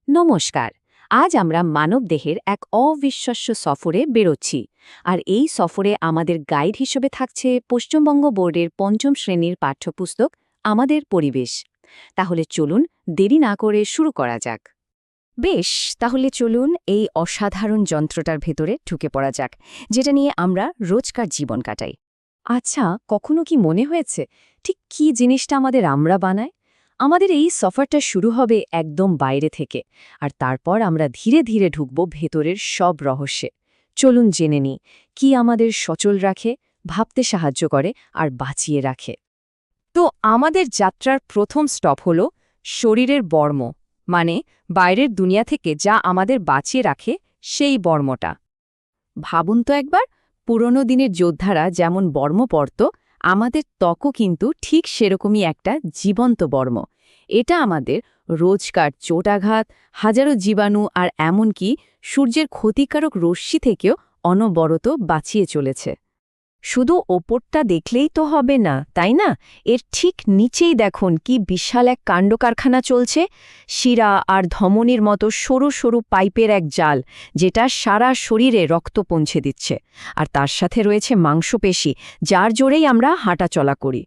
নমস্কার। আজ আমরা মানবদেহের এক অবিশ্বাস্য সফরে বেরোচ্ছি। আর এই সফরে আমাদের গাইড হিসেবে থাকছে পশ্চিমবঙ্গ বোর্ডের পঞ্চম শ্রেণীর পাঠ্যপুস্তক আমাদের পরিবেশ। তাহলে চলুন দেরি না করে শুরু করা যাক। বেশ, তাহলে চলুন এই অসাধারণ যন্ত্রটার ভেতরে ঢুকে পড়া যাক, যেটা নিয়ে আমরা রোজকার জীবন কাটাই। আচ্ছা, কখনো কি মনে হয়েছে ঠিক কী জিনিসটা আমাদের আমরা বানায়? আমাদের এই সফরটা শুরু হবে একদম বাইরে থেকে, আর তারপর আমরা ধীরে ধীরে ঢুকব ভেতরের সব রহস্যে। চলুন জেনে নিই কি আমাদের সচল রাখে, ভাবতে সাহায্য করে আর বাঁচিয়ে রাখে। তো আমাদের যাত্রার প্রথম স্টপ হল শরীরের বর্ম, মানে বাইরের দুনিয়া থেকে যা আমাদের বাঁচিয়ে রাখে সেই বর্মটা। ভাবুন তো একবার, পুরনো দিনের যোদ্ধারা যেমন বর্ম পরত, আমাদের ত্বকও কিন্তু ঠিক সেরকমই একটা জীবন্ত বর্ম। এটা আমাদের রোজকার চোটাঘাত, হাজারো জীবাণু আর এমনকি সূর্যের ক্ষতিকারক রশ্মি থেকেও অনবরত বাঁচিয়ে চলেছে। শুধু ওপরটা দেখলেই তো হবে না, তাই না? এর ঠিক নিচেই দেখুন কি বিশাল এক কাণ্ডকারখানা চলছে। শিরা আর ধমনীর মতো সরু সরু পাইপের এক জাল, যেটা সারা শরীরে রক্ত পৌঁছে দিচ্ছে। আর তার সাথে রয়েছে মাংসপেশি, যার জোরেই আমরা হাঁটাচলা করি।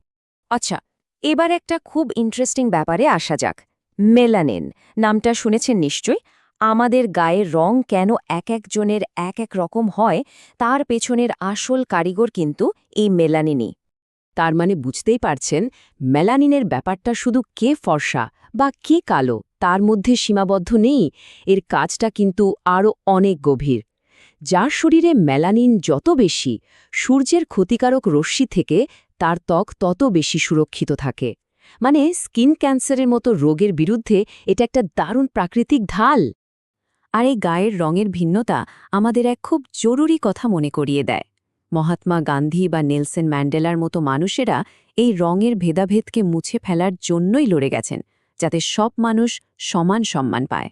আচ্ছা, এবার একটা খুব ইন্টারেস্টিং ব্যাপারে আসা যাক। মেলানিন নামটা শুনেছেন নিশ্চয়ই। আমাদের গায়ের রং কেন এক একজনের এক এক রকম হয়, তার পেছনের আসল কারিগর কিন্তু এই মেলানিনই। তার মানে বুঝতেই পারছেন, মেলানিনের ব্যাপারটা শুধু কে ফর্সা বা কে কালো তার মধ্যে সীমাবদ্ধ নেই। এর কাজটা কিন্তু আরও অনেক গভীর। যার শরীরে মেলানিন যত বেশি, সূর্যের ক্ষতিকারক রশ্মি থেকে তার ত্বক তত বেশি সুরক্ষিত থাকে। মানে স্কিন ক্যান্সারের মতো রোগের বিরুদ্ধে এটা একটা দারুণ প্রাকৃতিক ঢাল। আর এই গায়ের রঙের ভিন্নতা আমাদের এক খুব জরুরি কথা মনে করিয়ে দেয়। মহাত্মা গান্ধী বা নেলসন ম্যান্ডেলার মতো মানুষেরা এই রঙের ভেদাভেদকে মুছে ফেলার জন্যই লড়ে গেছেন, যাতে সব মানুষ সমান সম্মান পায়।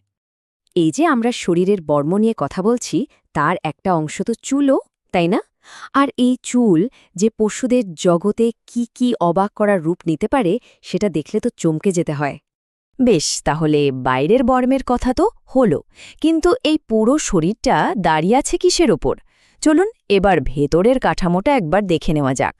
এই যে আমরা শরীরের বর্ম নিয়ে কথা বলছি, তার একটা অংশ তো চুলও, তাই না? আর এই চুল যে পশুদের জগতে কি কি অবাক করার রূপ নিতে পারে, সেটা দেখলে তো চমকে যেতে হয়। বেশ, তাহলে বাইরের বর্মের কথা তো হলো, কিন্তু এই পুরো শরীরটা দাঁড়িয়ে আছে কিসের ওপর? চলুন এবার ভেতরের কাঠামোটা একবার দেখে নেওয়া যাক।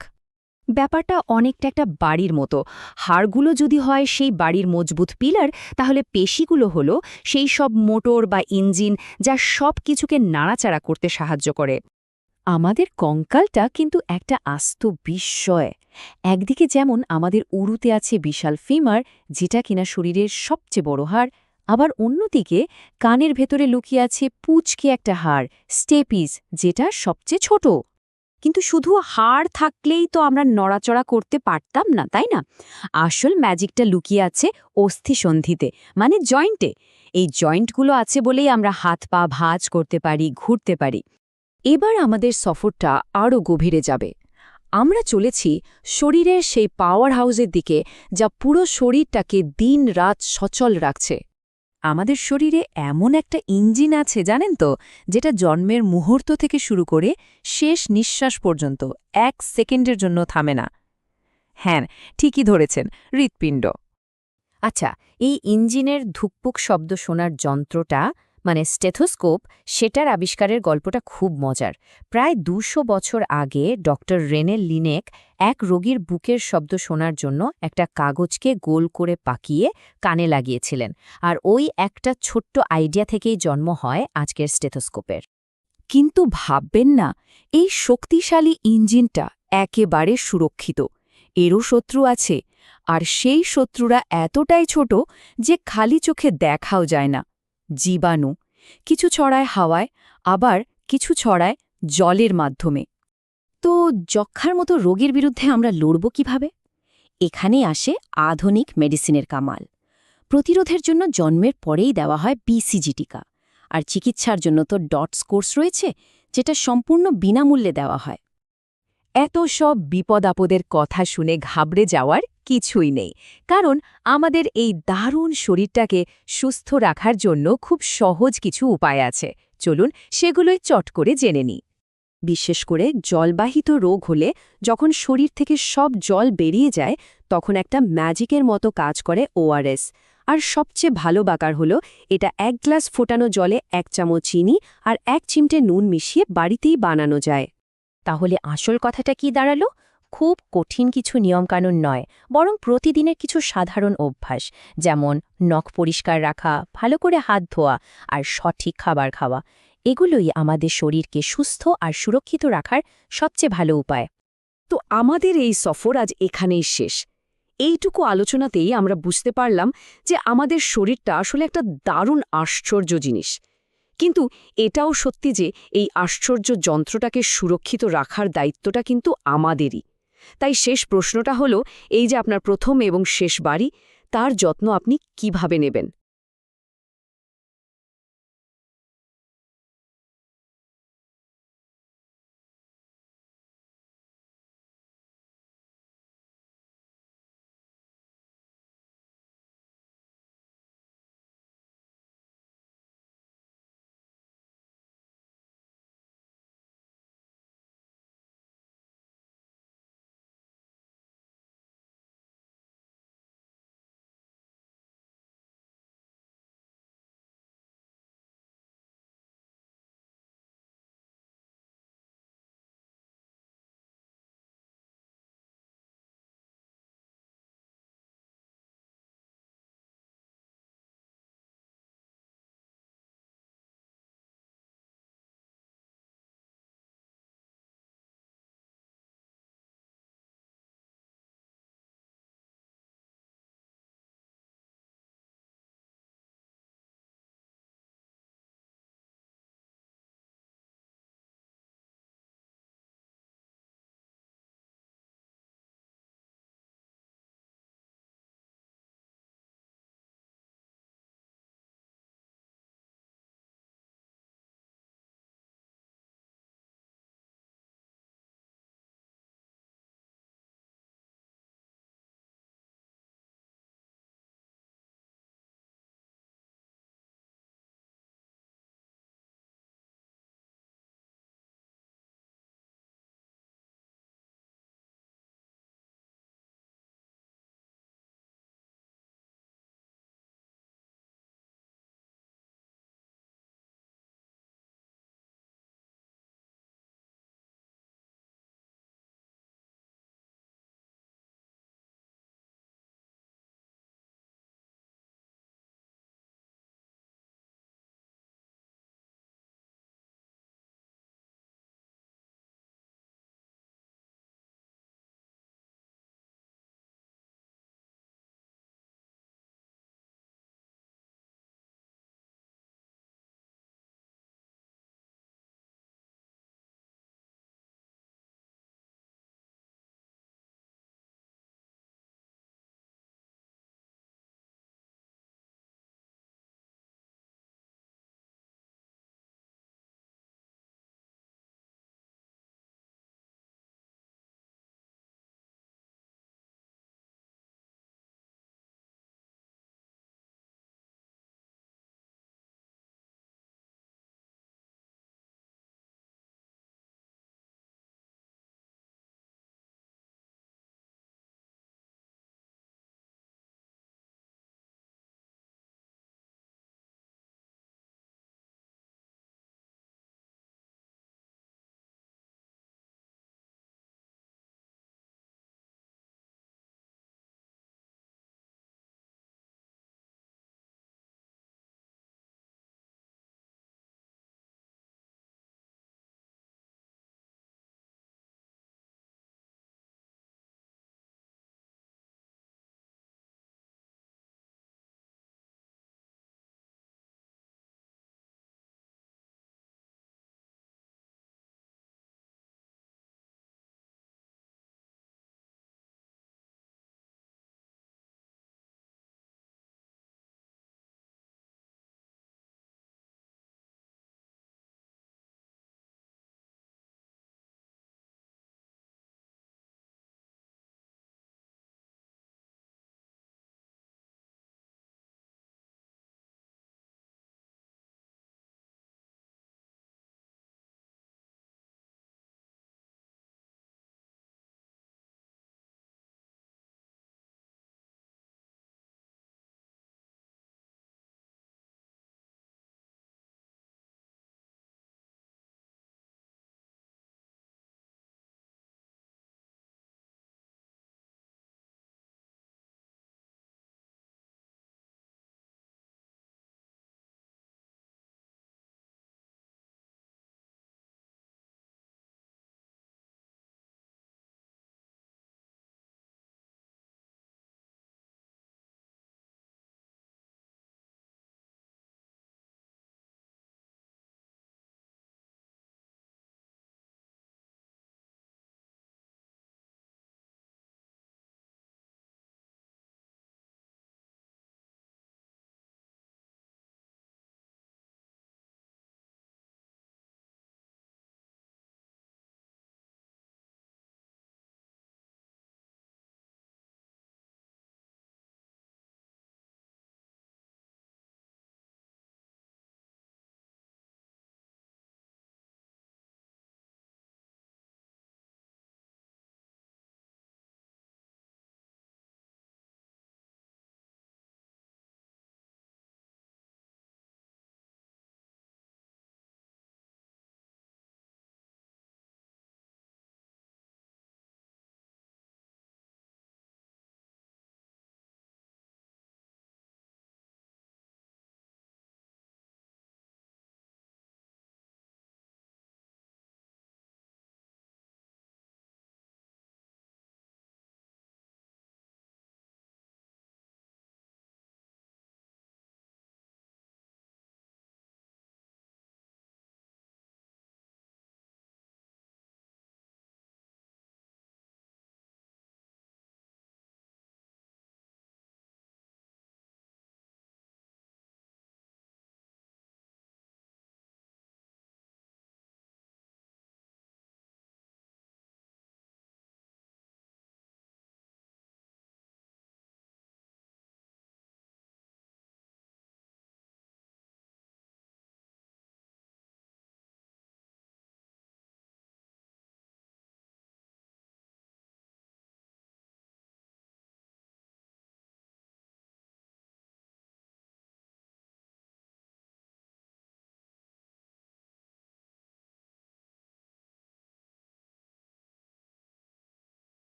ব্যাপারটা অনেকটা একটা বাড়ির মতো। হাড়গুলো যদি হয় সেই বাড়ির মজবুত পিলার, তাহলে পেশিগুলো হলো সেই সব মোটর বা ইঞ্জিন যা সব কিছুকে নাড়াচাড়া করতে সাহায্য করে। আমাদের কঙ্কালটা কিন্তু একটা আস্ত বিস্ময়। একদিকে যেমন আমাদের উরুতে আছে বিশাল ফিমার, যেটা কিনা শরীরের সবচেয়ে বড় হাড়, আবার অন্যদিকে কানের ভেতরে লুকিয়ে আছে পুঁচকে একটা হাড়, স্টেপিস, যেটা সবচেয়ে ছোট। কিন্তু শুধু হাড় থাকলেই তো আমরা নড়াচড়া করতে পারতাম না, তাই না? আসল ম্যাজিকটা লুকিয়ে আছে অস্থিসন্ধিতে, মানে জয়েন্টে। এই জয়েন্টগুলো আছে বলেই আমরা হাত পা ভাঁজ করতে পারি, ঘুরতে পারি। এবার আমাদের সফরটা আরও গভীরে যাবে। আমরা চলেছি শরীরের সেই পাওয়ার হাউসের দিকে, যা পুরো শরীরটাকে দিন রাত সচল রাখছে। আমাদের শরীরে এমন একটা ইঞ্জিন আছে, জানেন তো, যেটা জন্মের মুহূর্ত থেকে শুরু করে শেষ নিঃশ্বাস পর্যন্ত 1 সেকেন্ডের জন্য থামে না। হ্যাঁ, ঠিকই ধরেছেন, হৃৎপিণ্ড। আচ্ছা, এই ইঞ্জিনের ধুকপুক শব্দ শোনার যন্ত্রটা, মানে স্টেথোস্কোপ, সেটার আবিষ্কারের গল্পটা খুব মজার। প্রায় 200 বছর আগে ডক্টর রেনে লিনেক এক রোগীর বুকের শব্দ শোনার জন্য একটা কাগজকে গোল করে পাকিয়ে কানে লাগিয়েছিলেন। আর ওই একটা ছোট্ট আইডিয়া থেকেই জন্ম হয় আজকের স্টেথোস্কোপের। কিন্তু ভাববেন না, এই শক্তিশালী ইঞ্জিনটা একেবারে সুরক্ষিত। এরও শত্রু আছে, আর সেই শত্রুরা এতটাই ছোট যে খালি চোখে দেখাও যায় না। জীবাণু। কিছু ছড়ায় হাওয়ায়, আবার কিছু ছড়ায় জলের মাধ্যমে। তো যক্ষ্মার মতো রোগের বিরুদ্ধে আমরা লড়ব কিভাবে? এখানেই আসে আধুনিক মেডিসিনের কামাল। প্রতিরোধের জন্য জন্মের পরেই দেওয়া হয় বিসিজি টিকা, আর চিকিৎসার জন্য তো ডটস কোর্স রয়েছে, যেটা সম্পূর্ণ বিনামূল্যে দেওয়া হয়। এত সব বিপদ আপদের কথা শুনে ঘাবড়ে যাওয়ার কিছুই নেই, কারণ আমাদের এই দারুণ শরীরটাকে সুস্থ রাখার জন্য খুব সহজ কিছু উপায় আছে। চলুন সেগুলোই চট করে জেনে নিই। বিশেষ করে জলবাহিত রোগ হলে, যখন শরীর থেকে সব জল বেরিয়ে যায়, তখন একটা ম্যাজিকের মতো কাজ করে ওআরএস। আর সবচেয়ে ভালো বাকার হলো এটা 1 গ্লাস ফোটানো জলে 1 চামচ চিনি আর 1 চিমটে নুন মিশিয়ে বাড়িতেই বানানো যায়। তাহলে আসল কথাটা কি দাঁড়ালো? খুব কঠিন কিছু নিয়মকানুন নয়, বরং প্রতিদিনের কিছু সাধারণ অভ্যাস, যেমন নখ পরিষ্কার রাখা, ভালো করে হাত ধোয়া আর সঠিক খাবার খাওয়া। এগুলোই আমাদের শরীরকে সুস্থ আর সুরক্ষিত রাখার সবচেয়ে ভালো উপায়। তো আমাদের এই সফর আজ এখানেই শেষ। এইটুকু আলোচনাতেই আমরা বুঝতে পারলাম যে আমাদের শরীরটা আসলে একটা দারুণ আশ্চর্য জিনিস। কিন্তু এটাও সত্যি যে এই আশ্চর্য যন্ত্রটাকে সুরক্ষিত রাখার দায়িত্বটা কিন্তু আমাদেরই। তাই শেষ প্রশ্নটা হলো, এই যে আপনার প্রথম এবং শেষ বাড়ি, তার যত্ন আপনি কিভাবে নেবেন?